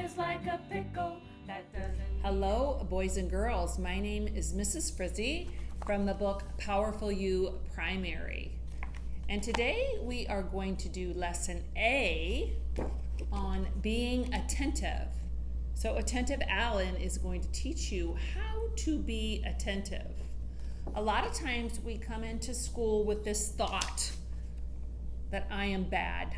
is like a pickle that doesn't. Hello, boys and girls. My name is Mrs. Frizzy from the book Powerful You Primary. And today we are going to do lesson A on being attentive. So Attentive Alan is going to teach you how to be attentive. A lot of times we come into school with this thought that I am bad.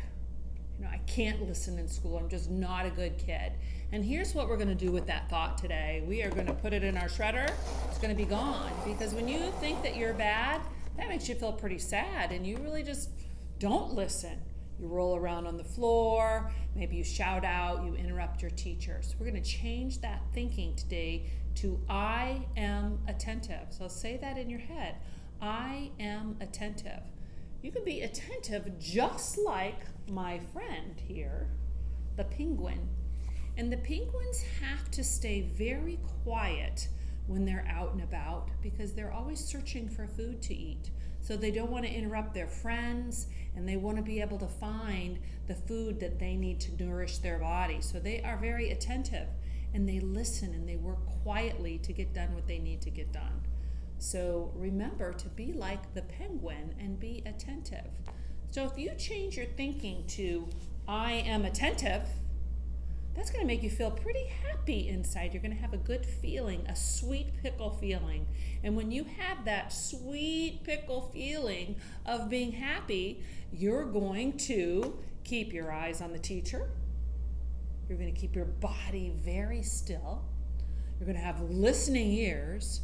I can't listen in school. I'm just not a good kid. And here's what we're going to do with that thought today. We are going to put it in our shredder. It's going to be gone. Because when you think that you're bad, that makes you feel pretty sad. And you really just don't listen. You roll around on the floor. Maybe you shout out. You interrupt your teacher. So we're going to change that thinking today to I am attentive. So say that in your head. I am attentive. You can be attentive just like my friend here, the penguin. And the penguins have to stay very quiet when they're out and about because they're always searching for food to eat. So they don't want to interrupt their friends, and they want to be able to find the food that they need to nourish their body. So they are very attentive, and they listen and they work quietly to get done what they need to get done. So remember to be like the penguin and be attentive. So if you change your thinking to I am attentive, that's going to make you feel pretty happy inside. You're going to have a good feeling, a sweet pickle feeling. And when you have that sweet pickle feeling of being happy, you're going to keep your eyes on the teacher. You're going to keep your body very still. You're going to have listening ears.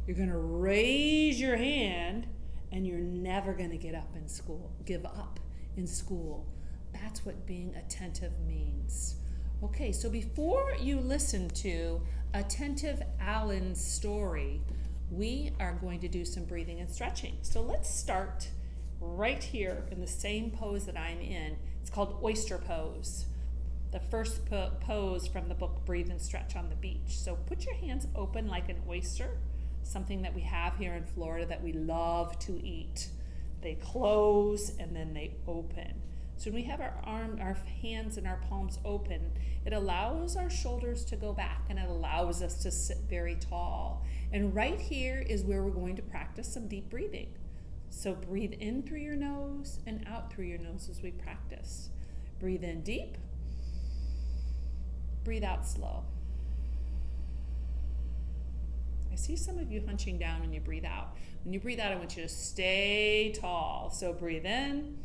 You're going to raise your hand, and you're never going to give up in school. That's what being attentive means. Okay, so before you listen to Attentive Alan's story, we are going to do some breathing and stretching. So let's start right here in the same pose that I'm in. It's called Oyster Pose. The first pose from the book Breathe and Stretch on the Beach. So put your hands open like an oyster. Something that we have here in Florida that we love to eat. They close and then they open. So when we have our hands and our palms open, it allows our shoulders to go back and it allows us to sit very tall. And right here is where we're going to practice some deep breathing. So breathe in through your nose and out through your nose as we practice. Breathe in deep. Breathe out slow. I see some of you hunching down when you breathe out. When you breathe out, I want you to stay tall. So breathe in,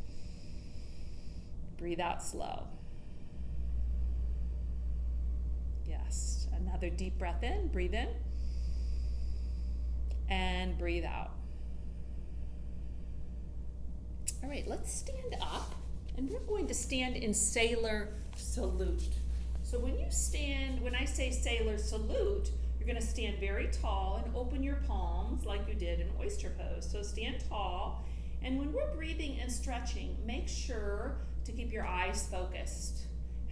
breathe out slow. Yes, another deep breath in, breathe in, and breathe out. All right, let's stand up, and we're going to stand in sailor salute. So when I say sailor salute, you're going to stand very tall and open your palms like you did in Oyster Pose. So stand tall. And when we're breathing and stretching, make sure to keep your eyes focused.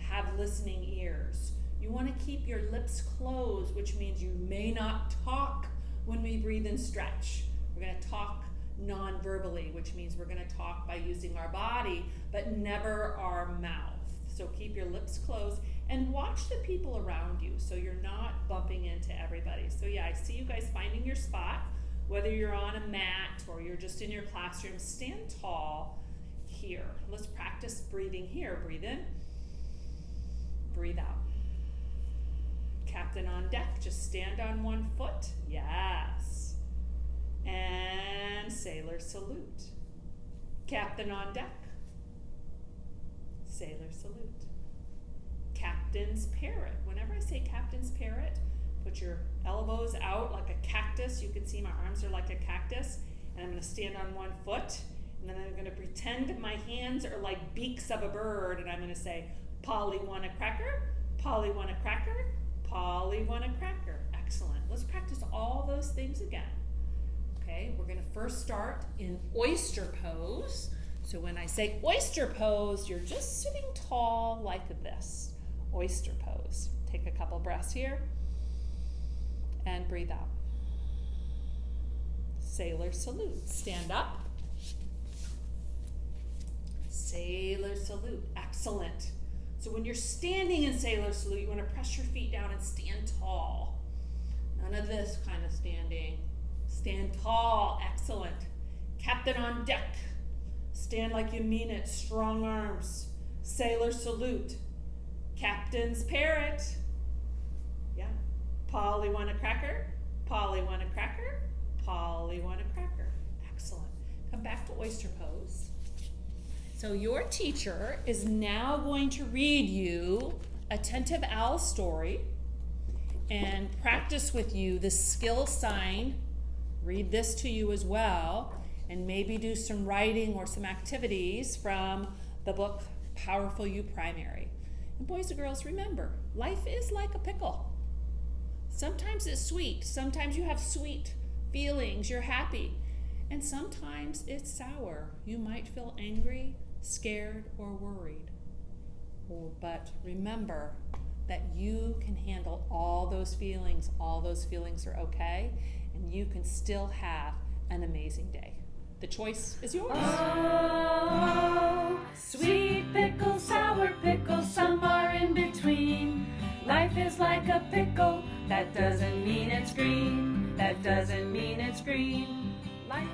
Have listening ears. You want to keep your lips closed, which means you may not talk when we breathe and stretch. We're going to talk non-verbally, which means we're going to talk by using our body, but never our mouth. So keep your lips closed. And watch the people around you so you're not bumping into everybody. So yeah, I see you guys finding your spot, whether you're on a mat or you're just in your classroom. Stand tall here. Let's practice breathing here. Breathe in, breathe out. Captain on deck, just stand on one foot. Yes. And sailor salute. Captain on deck. Sailor salute. Captain's parrot. Whenever I say captain's parrot, put your elbows out like a cactus. You can see my arms are like a cactus. And I'm going to stand on one foot. And then I'm going to pretend my hands are like beaks of a bird. And I'm going to say, Polly want a cracker? Polly want a cracker? Polly want a cracker. Excellent. Let's practice all those things again. Okay, we're going to first start in Oyster Pose. So when I say Oyster Pose, you're just sitting tall like this. Oyster Pose. Take a couple breaths here and breathe out. Sailor salute. Stand up. Sailor salute. Excellent. So when you're standing in sailor salute, you want to press your feet down and stand tall. None of this kind of standing. Stand tall. Excellent. Captain on deck. Stand like you mean it. Strong arms. Sailor salute. Captain's parrot. Yeah. Polly want a cracker? Polly want a cracker? Polly want a cracker. Excellent. Come back to oyster pose. So your teacher is now going to read you Attentive Owl's story and practice with you the skill sign. Read this to you as well, and maybe do some writing or some activities from the book Powerful You Primary. And boys and girls, remember, life is like a pickle. Sometimes it's sweet. Sometimes you have sweet feelings. You're happy. And sometimes it's sour. You might feel angry, scared, or worried. But remember that you can handle all those feelings. All those feelings are okay, and you can still have an amazing day. The choice is yours. Oh, sweet pickle, sour pickle, somewhere in between. Life is like a pickle, that doesn't mean it's green. That doesn't mean it's green. Life